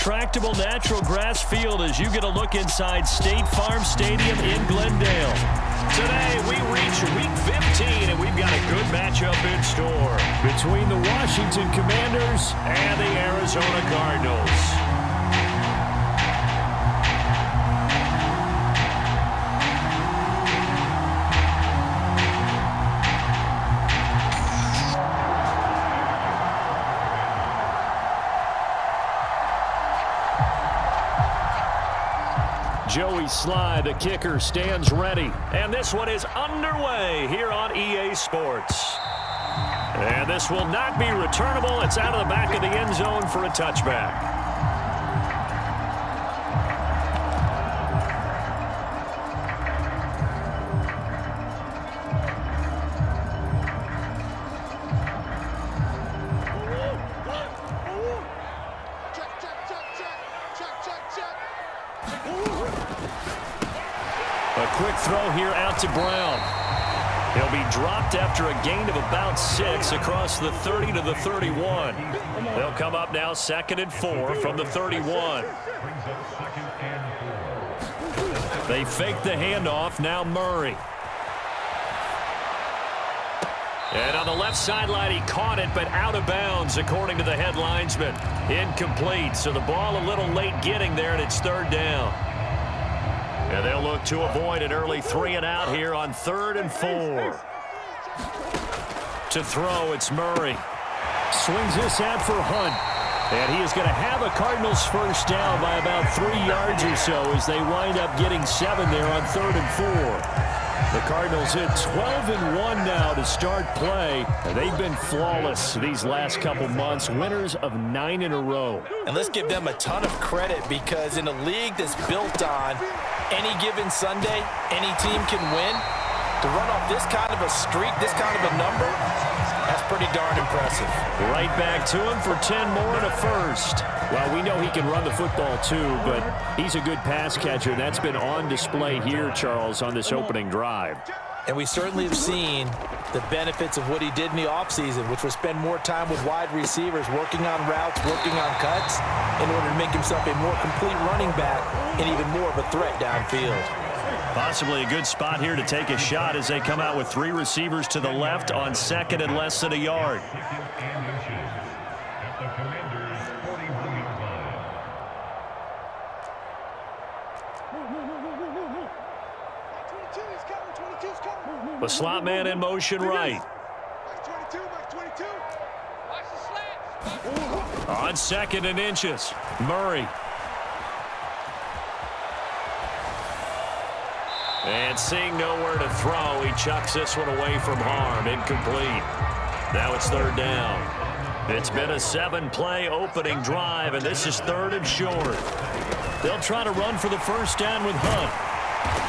Tractable natural grass field as you get a look inside State Farm Stadium in Glendale. Today we reach week 15 and we've got a good matchup in store between the Washington Commanders and the Arizona Cardinals. Joey Sly, the kicker, stands ready. And this one is underway here on EA Sports. And this will not be returnable. It's out of the back of the end zone for a touchback. Quick throw here out to Brown. He'll be dropped after a gain of about 6 across the 30 to the 31. They'll come up now 2nd and 4 from the 31. They fake the handoff. Now Murray. And on the left sideline, he caught it, but out of bounds, according to the head linesman. Incomplete, so the ball a little late getting there, and it's 3rd down. And they'll look to avoid an early 3-and-out here on 3rd and 4. To throw, it's Murray. Swings this out for Hunt. And he is going to have a Cardinals first down by about 3 yards or so as they wind up getting 7 there on 3rd and 4. The Cardinals hit 12-1 now to start play. And they've been flawless these last couple months, winners of 9 in a row. And let's give them a ton of credit because in a league that's built on any given Sunday, any team can win. To run off this kind of a streak, this kind of a number, that's pretty darn impressive. Right back to him for 10 more and a first. Well, we know he can run the football too, but he's a good pass catcher. That's been on display here, Charles, on this opening drive. And we certainly have seen the benefits of what he did in the offseason, which was spend more time with wide receivers, working on routes, working on cuts, in order to make himself a more complete running back and even more of a threat downfield. Possibly a good spot here to take a shot as they come out with 3 receivers to the left on 2nd and less than a yard. The slot man in motion right. On 2nd and inches, Murray. And seeing nowhere to throw, he chucks this one away from harm. Incomplete. Now it's 3rd down. It's been a 7-play opening drive, and this is 3rd and short. They'll try to run for the first down with Hunt.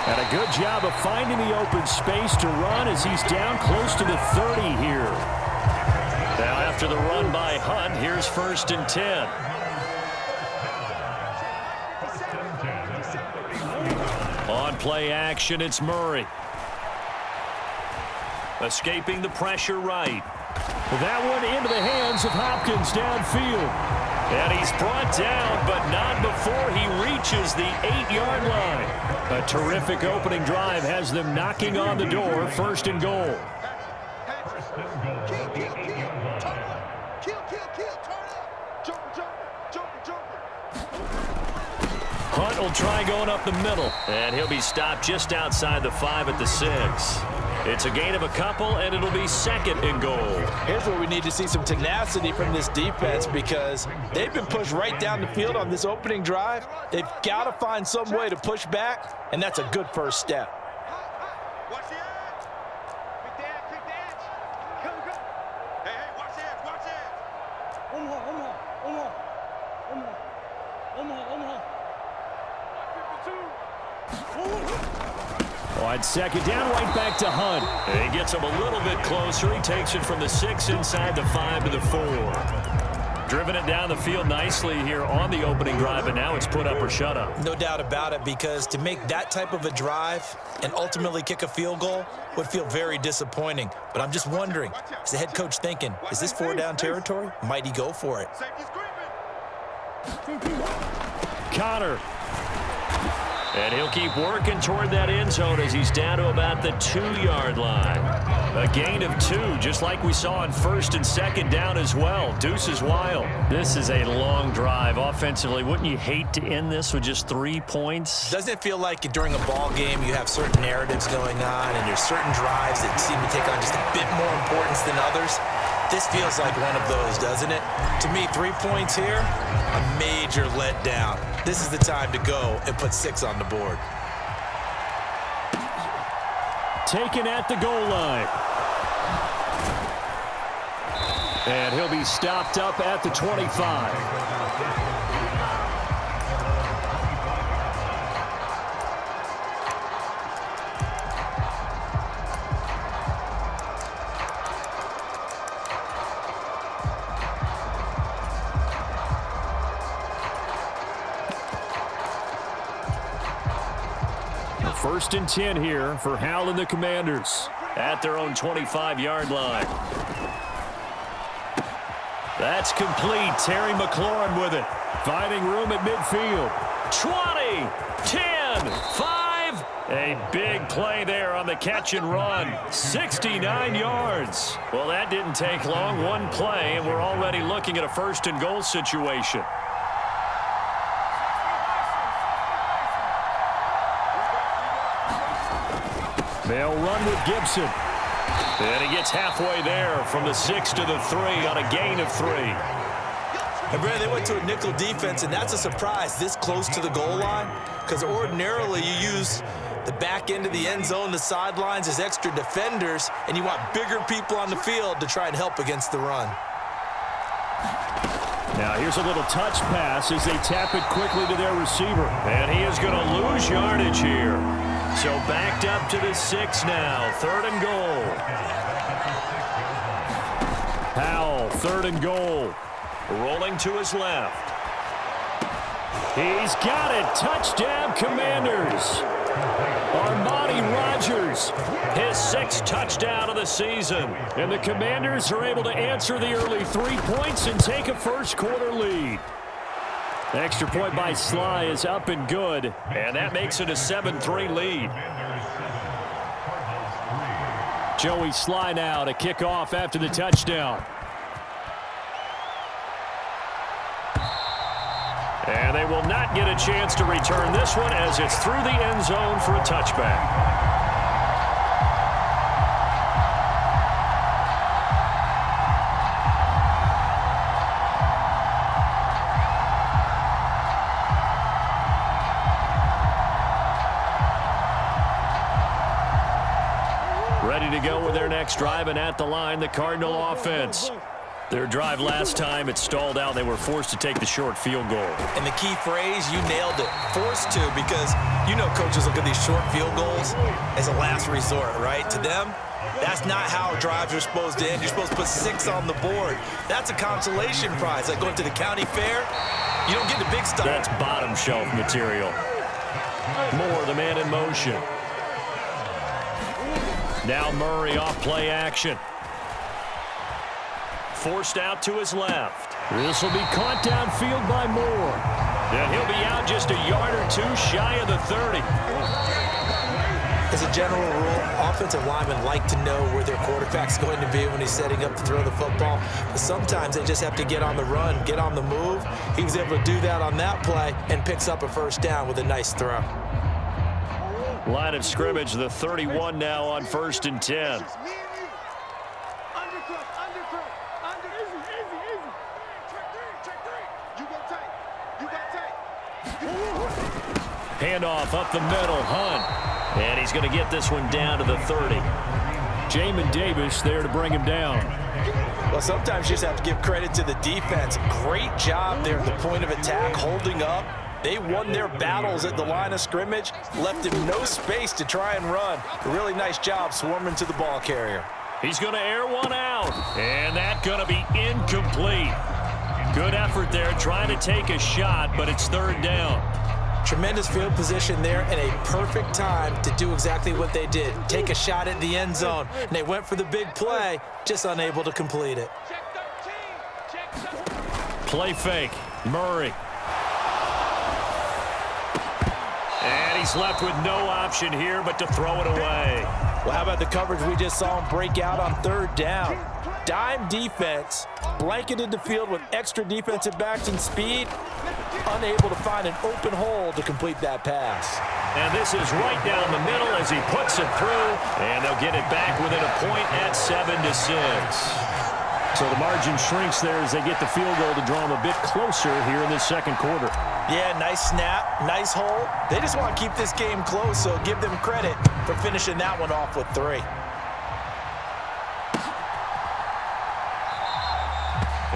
And a good job of finding the open space to run as he's down close to the 30 here. Now after the run by Hunt, here's 1st and 10. On play action, it's Murray. Escaping the pressure right. That one into the hands of Hopkins downfield. And he's brought down, but not before he reaches the 8-yard line. A terrific opening drive has them knocking on the door, 1st and goal. Hunt will try going up the middle, and he'll be stopped just outside the 5 at the 6. It's a gain of a couple, and it'll be 2nd and goal. Here's where we need to see some tenacity from this defense because they've been pushed right down the field on this opening drive. They've got to find some way to push back, and that's a good first step. Watch the edge. Quick edge. Come. Hey, watch the edge. One more. On 2nd down, right back to Hunt. And he gets him a little bit closer. He takes it from the 6 inside the 5 to the 4. Driven it down the field nicely here on the opening drive, and now it's put up or shut up. No doubt about it, because to make that type of a drive and ultimately kick a field goal would feel very disappointing. But I'm just wondering, is the head coach thinking, is this 4-down territory? Might he go for it? Connor. And he'll keep working toward that end zone as he's down to about the 2-yard line. A gain of 2, just like we saw on 1st and 2nd down as well. Deuce is wild. This is a long drive offensively. Wouldn't you hate to end this with just 3 points? Doesn't it feel like during a ball game you have certain narratives going on and there's certain drives that seem to take on just a bit more importance than others? This feels like one of those, doesn't it? To me, 3 points here, a major letdown. This is the time to go and put 6 on the board. Taken at the goal line. And he'll be stopped up at the 25. First and 10 here for Howell and the Commanders at their own 25-yard line. That's complete. Terry McLaurin with it. Finding room at midfield. 20, 10, 5. A big play there on the catch and run. 69 yards. Well, that didn't take long. One play, and we're already looking at a 1st and goal situation. They'll run with Gibson. And he gets halfway there from the 6 to the 3 on a gain of 3. And Brad, they went to a nickel defense, and that's a surprise this close to the goal line, because ordinarily you use the back end of the end zone, the sidelines as extra defenders, and you want bigger people on the field to try and help against the run. Now here's a little touch pass as they tap it quickly to their receiver. And he is going to lose yardage here. So backed up to the 6 now. 3rd and goal. Howell, 3rd and goal. Rolling to his left. He's got it. Touchdown, Commanders. Armani Rogers, his 6th touchdown of the season. And the Commanders are able to answer the early 3 points and take a first-quarter lead. The extra point by Sly is up and good, and that makes it a 7-3 lead. Joey Sly now to kick off after the touchdown. And they will not get a chance to return this one as it's through the end zone for a touchback. Ready to go with their next drive, and at the line, the Cardinal offense. Their drive last time, it stalled out. They were forced to take the short field goal. And the key phrase, you nailed it. Forced to, because you know coaches look at these short field goals as a last resort, right? To them, that's not how drives are supposed to end. You're supposed to put 6 on the board. That's a consolation prize. Like going to the county fair, you don't get the big stuff. That's bottom shelf material. Moore, the man in motion. Now Murray off play action. Forced out to his left. This will be caught downfield by Moore. And he'll be out just a yard or 2 shy of the 30. As a general rule, offensive linemen like to know where their quarterback's going to be when he's setting up to throw the football. But sometimes they just have to get on the run, get on the move. He was able to do that on that play and picks up a 1st down with a nice throw. Line of scrimmage, the 31 now on 1st and 10. Handoff up the middle, Hunt. And he's going to get this one down to the 30. Jamin Davis there to bring him down. Well, sometimes you just have to give credit to the defense. Great job there at the point of attack, holding up. They won their battles at the line of scrimmage, left him no space to try and run. A really nice job swarming to the ball carrier. He's going to air one out, and that's going to be incomplete. Good effort there trying to take a shot, but it's 3rd down. Tremendous field position there and a perfect time to do exactly what they did. Take a shot at the end zone. And they went for the big play, just unable to complete it. Play fake. Murray He's left with no option here but to throw it away. Well, how about the coverage we just saw him break out on third down? Dime defense, blanketed the field with extra defensive backs and speed, unable to find an open hole to complete that pass. And this is right down the middle as he puts it through, and they'll get it back within a point at 7-6. So the margin shrinks there as they get the field goal to draw them a bit closer here in this second quarter. Yeah, nice snap, nice hole. They just want to keep this game close, so give them credit for finishing that one off with 3.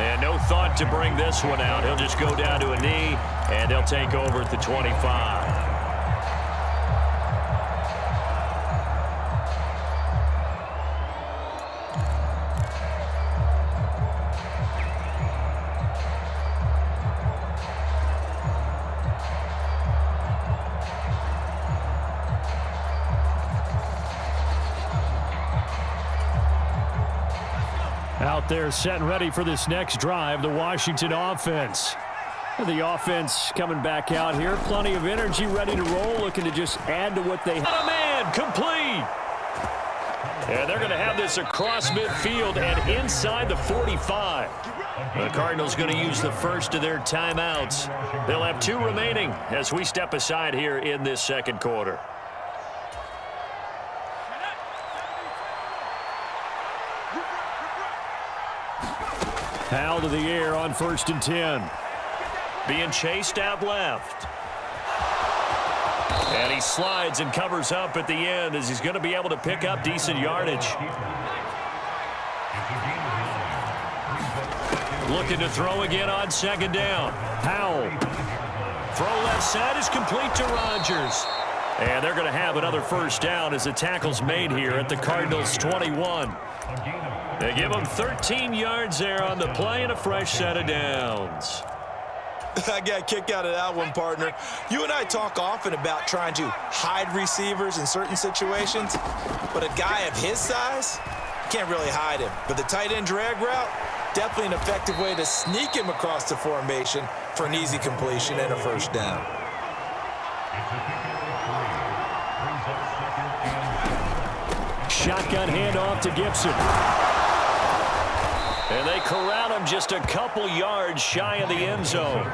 And no thought to bring this one out. He'll just go down to a knee, and they'll take over at the 25. Out there set and ready for this next drive, the Washington offense. The offense coming back out here. Plenty of energy, ready to roll, looking to just add to what they have. A man, complete. And they're going to have this across midfield and inside the 45. The Cardinals going to use the first of their timeouts. They'll have 2 remaining as we step aside here in this second quarter. Out of the air on 1st and 10. Being chased out left. And he slides and covers up at the end as he's going to be able to pick up decent yardage. Looking to throw again on 2nd down. Howell. Throw left side is complete to Rodgers. And they're going to have another first down as the tackle's made here at the Cardinals' 21. They give him 13 yards there on the play and a fresh set of downs. I got a kick out of that one, partner. You and I talk often about trying to hide receivers in certain situations, but a guy of his size, can't really hide him. But the tight end drag route, definitely an effective way to sneak him across the formation for an easy completion and a first down. Shotgun handoff to Gibson. And they corral him just a couple yards shy of the end zone.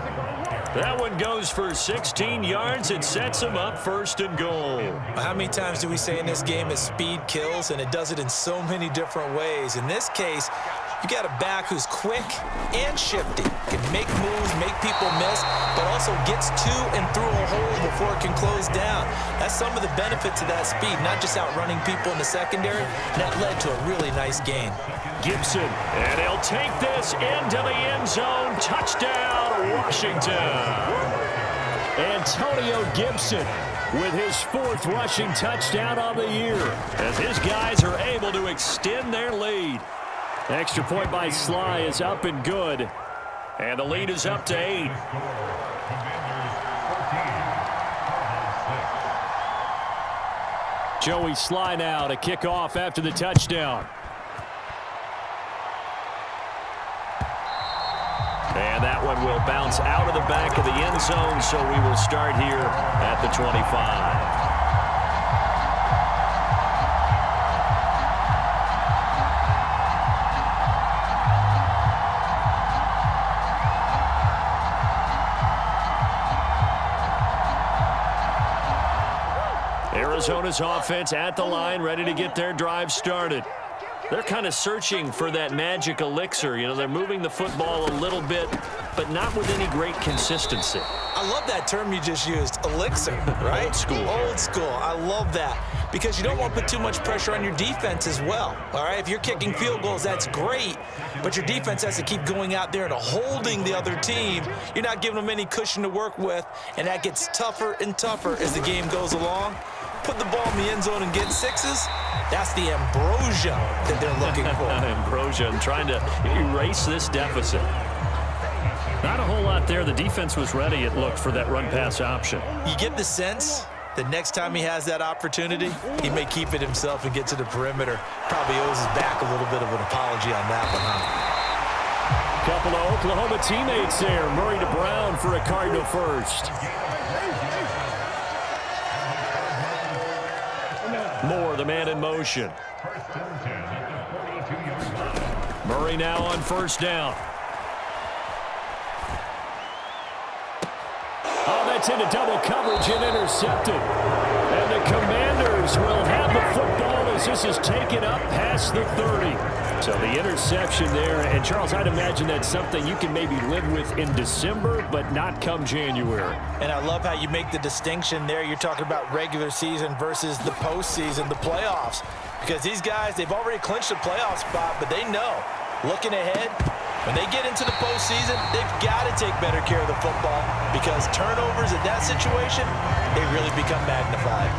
That one goes for 16 yards. It sets him up 1st and goal. How many times do we say in this game is speed kills, and it does it in so many different ways. In this case, you got a back who's quick and shifty, can make moves, make people miss, but also gets to and through a hole before it can close down. That's some of the benefits of that speed, not just outrunning people in the secondary. That led to a really nice gain. Gibson, and he'll take this into the end zone. Touchdown, Washington. Antonio Gibson with his 4th rushing touchdown of the year as his guys are able to extend their lead. Extra point by Sly is up and good. And the lead is up to 8. Joey Sly now to kick off after the touchdown. And that one will bounce out of the back of the end zone, so we will start here at the 25. Arizona's offense at the line, ready to get their drive started. They're kind of searching for that magic elixir. You know, they're moving the football a little bit, but not with any great consistency. I love that term you just used, elixir, right? Old school. Old school. I love that because you don't want to put too much pressure on your defense as well, all right? If you're kicking field goals, that's great, but your defense has to keep going out there and holding the other team. You're not giving them any cushion to work with, and that gets tougher and tougher as the game goes along. Put the ball in the end zone and get 6s. That's the ambrosia that they're looking for. Ambrosia and trying to erase this deficit. Not a whole lot there. The defense was ready, it looked, for that run-pass option. You get the sense that next time he has that opportunity, he may keep it himself and get to the perimeter. Probably owes his back a little bit of an apology on that one, huh? Couple of Oklahoma teammates there. Murray to Brown for a Cardinal first. Moore, the man in motion. Murray now on first down. Oh, that's into double coverage and intercepted. And the Commanders will have the football as this is taken up past the 30. So the interception there. And, Charles, I'd imagine that's something you can maybe live with in December, but not come January. And I love how you make the distinction there. You're talking about regular season versus the postseason, the playoffs. Because these guys, they've already clinched a playoff spot, but they know, looking ahead, when they get into the postseason, they've got to take better care of the football because turnovers in that situation, they really become magnified.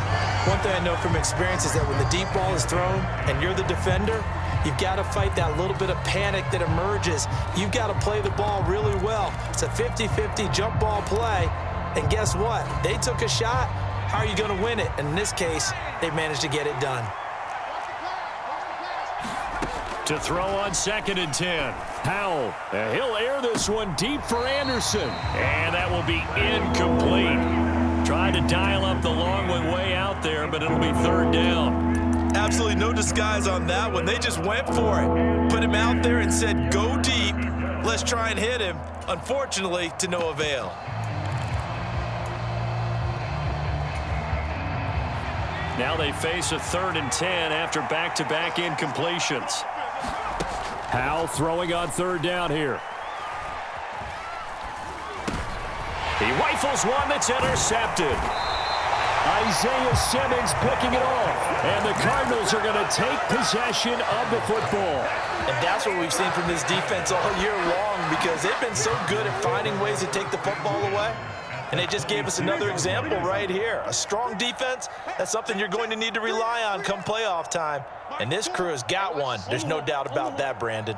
One thing I know from experience is that when the deep ball is thrown and you're the defender, you've got to fight that little bit of panic that emerges. You've got to play the ball really well. It's a 50-50 jump ball play, and guess what? They took a shot. How are you going to win it? And in this case, they managed to get it done. To throw on 2nd and 10. Powell, he'll air this one deep for Anderson. And that will be incomplete. Tried to dial up the long one way out there, but it'll be 3rd down. Absolutely no disguise on that one. They just went for it. Put him out there and said, go deep. Let's try and hit him. Unfortunately, to no avail. Now they face a 3rd and 10 after back-to-back incompletions. Powell throwing on 3rd down here. He rifles one that's intercepted. Isaiah Simmons picking it off. And the Cardinals are going to take possession of the football. And that's what we've seen from this defense all year long because they've been so good at finding ways to take the football away. And they just gave us another example right here. A strong defense, that's something you're going to need to rely on come playoff time. And this crew has got one. There's no doubt about that, Brandon.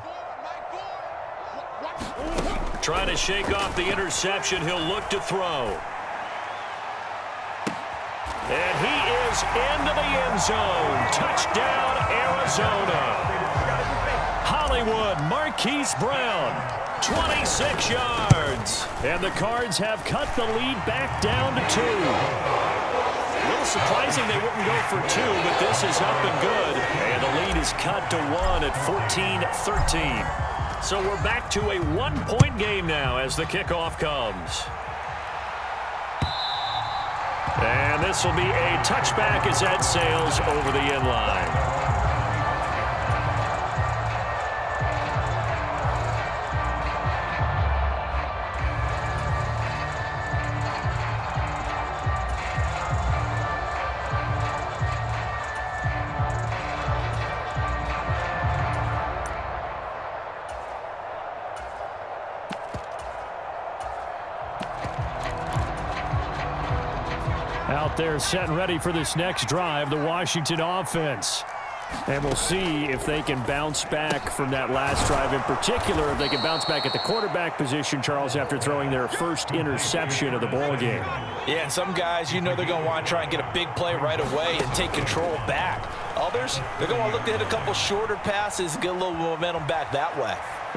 Trying to shake off the interception. He'll look to throw. And he is into the end zone. Touchdown, Arizona. Hollywood, Marquise Brown, 26 yards. And the Cards have cut the lead back down to 2. A little surprising they wouldn't go for 2, but this is up and good. And the lead is cut to 1 at 14-13. So we're back to a 1-point game now as the kickoff comes. And this will be a touchback as that sails over the end line. Out there set and ready for this next drive, the Washington offense. And we'll see if they can bounce back from that last drive. In particular, if they can bounce back at the quarterback position, Charles, after throwing their first interception of the ball game. Yeah, and some guys, you know they're going to want to try and get a big play right away and take control back. Others, they're going to want to look to hit a couple shorter passes and get a little momentum back that way.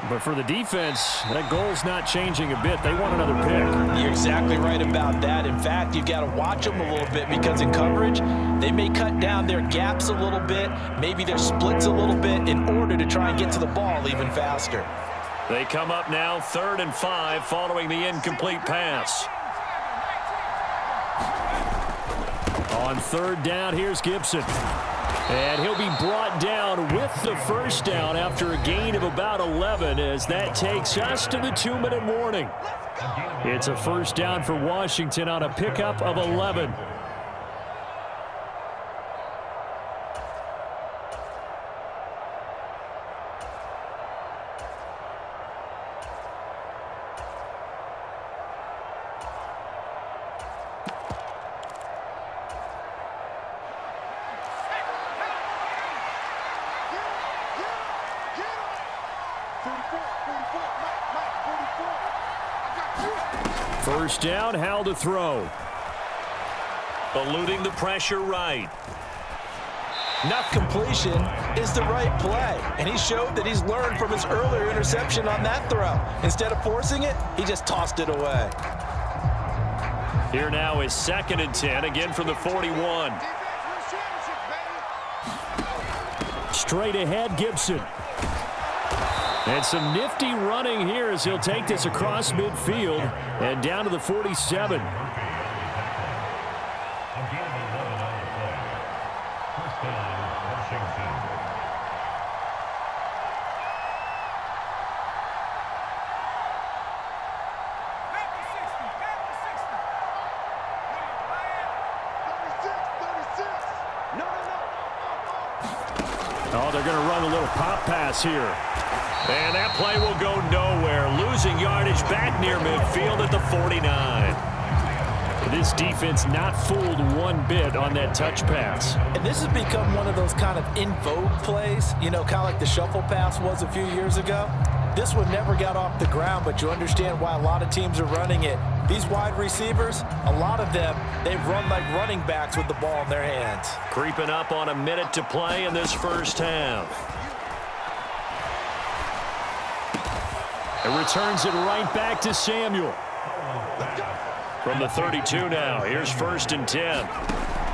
But for the defense, that goal's not changing a bit. They want another pick. You're exactly right about that. In fact, you've got to watch them a little bit because in coverage, they may cut down their gaps a little bit, maybe their splits a little bit in order to try and get to the ball even faster. They come up now 3rd and 5 following the incomplete pass. On 3rd down, here's Gibson. And he'll be brought down with the first down after a gain of about 11 as that takes us to the 2-minute warning. It's a first down for Washington on a pickup of 11. First down, Howell to throw. Eluding the pressure right. Enough completion is the right play, and he showed that he's learned from his earlier interception on that throw. Instead of forcing it, he just tossed it away. Here now is 2nd and 10, again from the 41. straight ahead, Gibson. And some nifty running here as he'll take this across midfield and down to the 47. Oh, they're going to run a little pop pass here. And that play will go nowhere. Losing yardage back near midfield at the 49. This defense not fooled one bit on that touch pass. And this has become one of those kind of in vogue plays, you know, kind of like the shuffle pass was a few years ago. This one never got off the ground, but you understand why a lot of teams are running it. These wide receivers, a lot of them, they've run like running backs with the ball in their hands. Creeping up on a minute to play in this first half. It returns it right back to Samuel. From the 32 now, here's 1st and 10.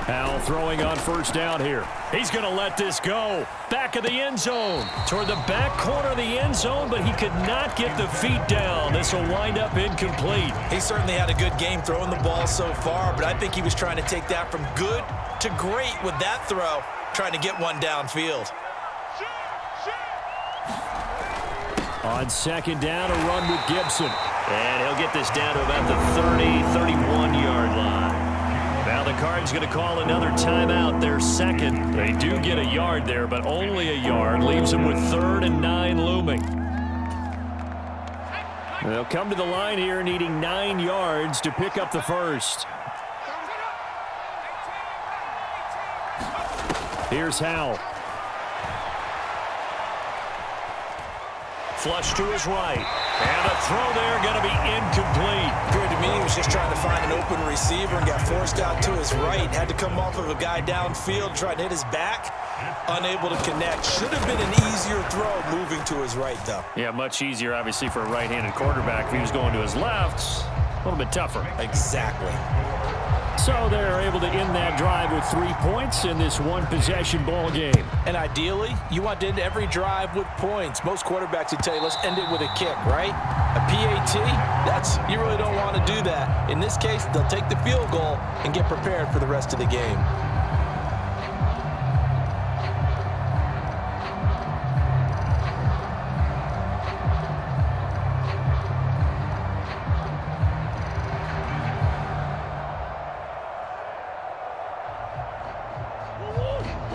Howell throwing on first down here. He's going to let this go. Back of the end zone. Toward the back corner of the end zone, but he could not get the feet down. This will wind up incomplete. He certainly had a good game throwing the ball so far, but I think he was trying to take that from good to great with that throw, trying to get one downfield. On second down, a run with Gibson. And he'll get this down to about the 30, 31-yard line. Now the Cards going to call another timeout, their second. They do get a yard there, but only a yard. Leaves them with 3rd and 9 looming. They'll come to the line here needing 9 yards to pick up the first. Here's Howell. Flush to his right. And the throw there going to be incomplete. Appeared to me he was just trying to find an open receiver and got forced out to his right. Had to come off of a guy downfield, trying to hit his back. Unable to connect. Should have been an easier throw moving to his right, though. Yeah, much easier, obviously, for a right-handed quarterback. If he was going to his left, a little bit tougher. Exactly. So they're able to end that drive with 3 points in this one-possession ball game. And ideally, you want to end every drive with points. Most quarterbacks would tell you, let's end it with a kick, right? A PAT, you really don't want to do that. In this case, they'll take the field goal and get prepared for the rest of the game.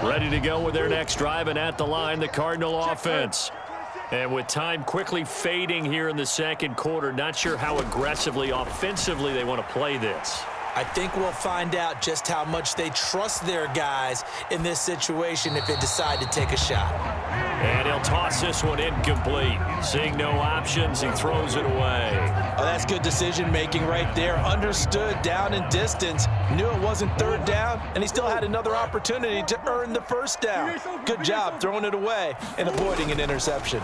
Ready to go with their next drive, and at the line, the Cardinal offense. And with time quickly fading here in the second quarter, not sure how aggressively, offensively they want to play this. I think we'll find out just how much they trust their guys in this situation if they decide to take a shot. And he'll toss this one incomplete. Seeing no options, he throws it away. Oh, that's good decision-making right there. Understood down and distance. Knew it wasn't 3rd down, and he still had another opportunity to earn the first down. Good job throwing it away and avoiding an interception.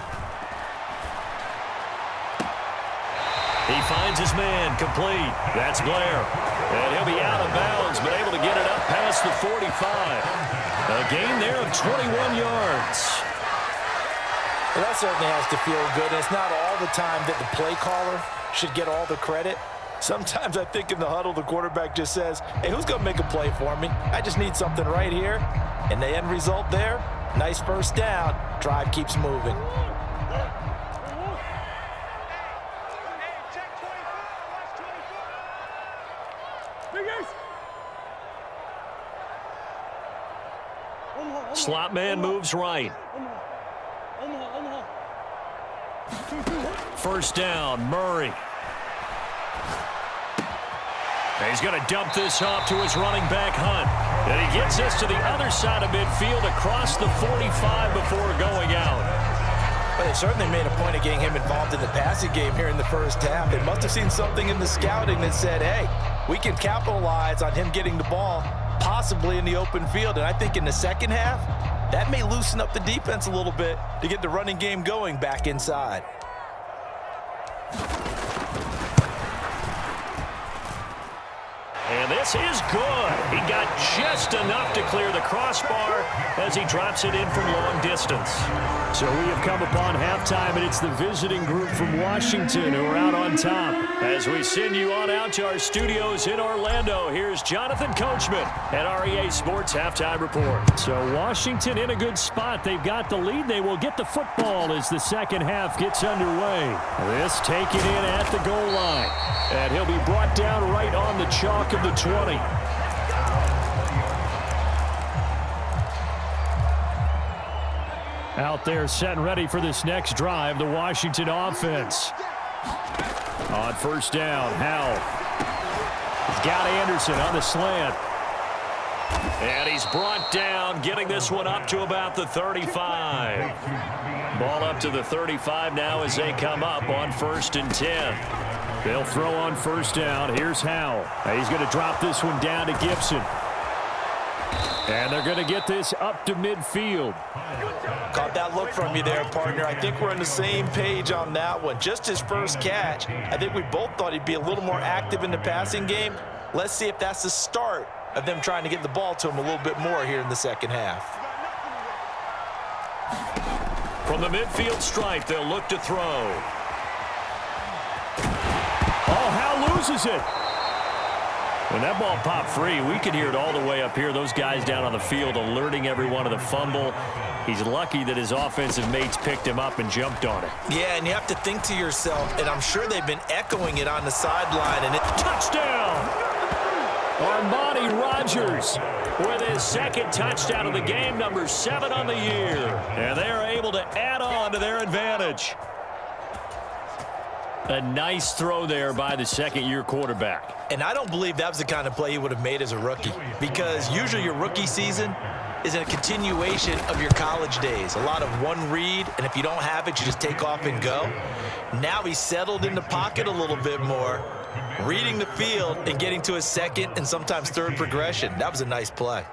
He finds his man, complete. That's Blair. And he'll be out of bounds, but able to get it up past the 45. A gain there of 21 yards. Well, that certainly has to feel good. And it's not all the time that the play caller should get all the credit. Sometimes I think in the huddle, the quarterback just says, hey, who's going to make a play for me? I just need something right here. And the end result there, nice first down. Drive keeps moving. Slot man moves right. First down, Murray. And he's going to dump this off to his running back, Hunt. And he gets this to the other side of midfield across the 45 before going out. Well, they certainly made a point of getting him involved in the passing game here in the first half. They must have seen something in the scouting that said, hey, we can capitalize on him getting the ball possibly in the open field. And I think in the second half, that may loosen up the defense a little bit to get the running game going back inside. And this pass is good. He got just enough to clear the crossbar as he drops it in from long distance. So we have come upon halftime, and it's the visiting group from Washington who are out on top. As we send you on out to our studios in Orlando, here's Jonathan Coachman at REA Sports Halftime Report. So Washington in a good spot. They've got the lead. They will get the football as the second half gets underway. This taken in at the goal line. And he'll be brought down right on the chalk of the 20. Out there set and ready for this next drive, the Washington offense. On first down, Howell. He's got Anderson on the slant. And he's brought down, getting this one up to about the 35. Ball up to the 35 now as they come up on 1st and 10. They'll throw on first down. Here's Howell. He's going to drop this one down to Gibson. And they're going to get this up to midfield. Caught that look from you there, partner. I think we're on the same page on that one. Just his first catch. I think we both thought he'd be a little more active in the passing game. Let's see if that's the start of them trying to get the ball to him a little bit more here in the second half. From the midfield stripe, they'll look to throw. Oh, Howell loses it. When that ball popped free, we could hear it all the way up here. Those guys down on the field alerting everyone of the fumble. He's lucky that his offensive mates picked him up and jumped on it. Yeah, and you have to think to yourself, and I'm sure they've been echoing it on the sideline. And touchdown! Armani Rogers with his second touchdown of the game, number 7 on the year. And they're able to add on to their advantage. A nice throw there by the second-year quarterback. And I don't believe that was the kind of play he would have made as a rookie, because usually your rookie season is a continuation of your college days. A lot of one read, and if you don't have it, you just take off and go. Now he's settled in the pocket a little bit more, reading the field and getting to his second and sometimes third progression. That was a nice play.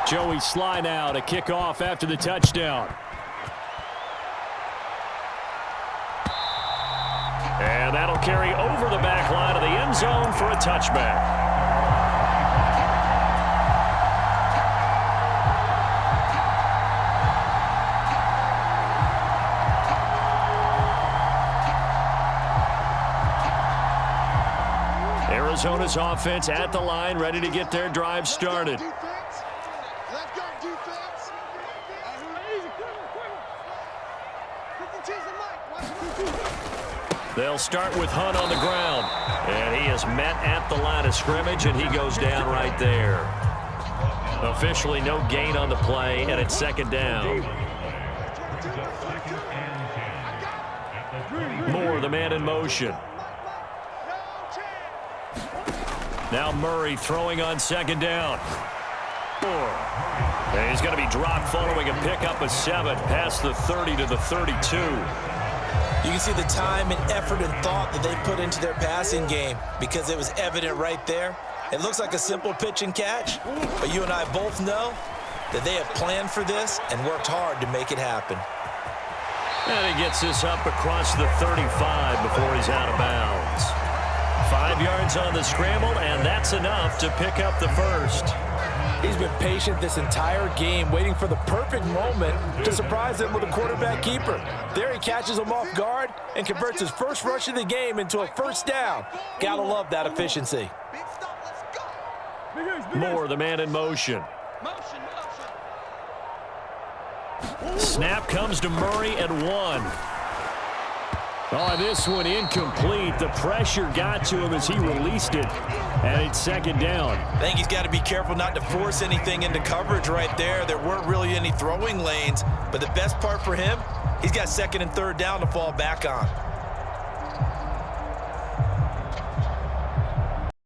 Joey Sly now to kick off after the touchdown. And that'll carry over the back line of the end zone for a touchback. Arizona's offense at the line, ready to get their drive started. They'll start with Hunt on the ground. And he is met at the line of scrimmage, and he goes down right there. Officially no gain on the play, and it's second down. Moore, the man in motion. Now Murray throwing on second down. And he's going to be dropped following a pickup of 7 past the 30 to the 32. You can see the time and effort and thought that they put into their passing game, because it was evident right there. It looks like a simple pitch and catch, but you and I both know that they have planned for this and worked hard to make it happen. And he gets this up across the 35 before he's out of bounds. 5 yards on the scramble, and that's enough to pick up the first. He's been patient this entire game, waiting for the perfect moment to surprise them with a quarterback keeper. There he catches him off guard and converts his first rush of the game into a first down. Gotta love that efficiency. Moore, the man in motion. Snap comes to Murray at 1. Oh, this one incomplete. The pressure got to him as he released it, and it's second down. I think he's got to be careful not to force anything into coverage right there. There weren't really any throwing lanes, but the best part for him, he's got second and third down to fall back on.